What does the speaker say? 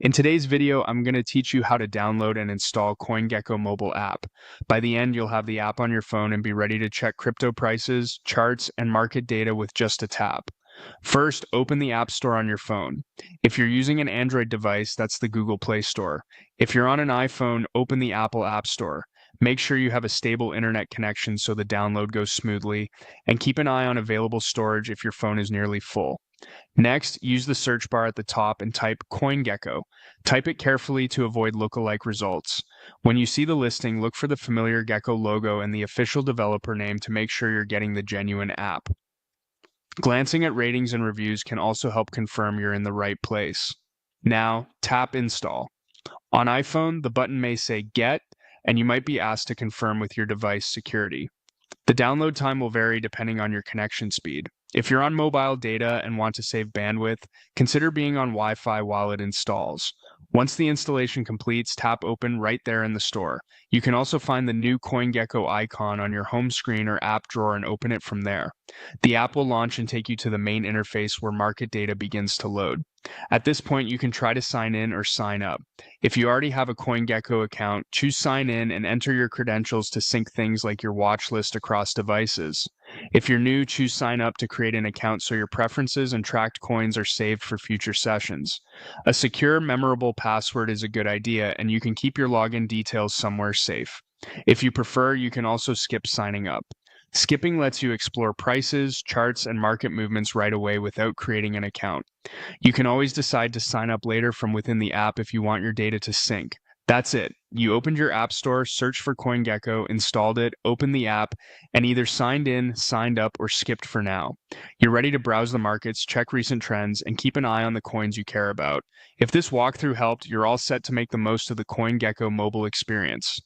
In today's video, I'm going to teach you how to download and install CoinGecko mobile app. By the end, you'll have the app on your phone and be ready to check crypto prices, charts, and market data with just a tap. First, open the App Store on your phone. If you're using an Android device, that's the Google Play Store. If you're on an iPhone, open the Apple App Store. Make sure you have a stable internet connection so the download goes smoothly, and keep an eye on available storage if your phone is nearly full. Next, use the search bar at the top and type CoinGecko. Type it carefully to avoid lookalike results. When you see the listing, look for the familiar Gecko logo and the official developer name to make sure you're getting the genuine app. Glancing at ratings and reviews can also help confirm you're in the right place. Now, tap Install. On iPhone, the button may say Get, and you might be asked to confirm with your device security. The download time will vary depending on your connection speed. If you're on mobile data and want to save bandwidth, consider being on Wi-Fi while it installs. Once the installation completes, tap Open right there in the store. You can also find the new CoinGecko icon on your home screen or app drawer and open it from there. The app will launch and take you to the main interface where market data begins to load. At this point, you can try to sign in or sign up. If you already have a CoinGecko account, choose Sign In and enter your credentials to sync things like your watch list across devices. If you're new, choose Sign Up to create an account so your preferences and tracked coins are saved for future sessions. A secure, memorable password is a good idea, and you can keep your login details somewhere safe. If you prefer, you can also skip signing up. Skipping lets you explore prices, charts, and market movements right away without creating an account. You can always decide to sign up later from within the app if you want your data to sync. That's it. You opened your app store, searched for CoinGecko, installed it, opened the app, and either signed in, signed up, or skipped for now. You're ready to browse the markets, check recent trends, and keep an eye on the coins you care about. If this walkthrough helped, you're all set to make the most of the CoinGecko mobile experience.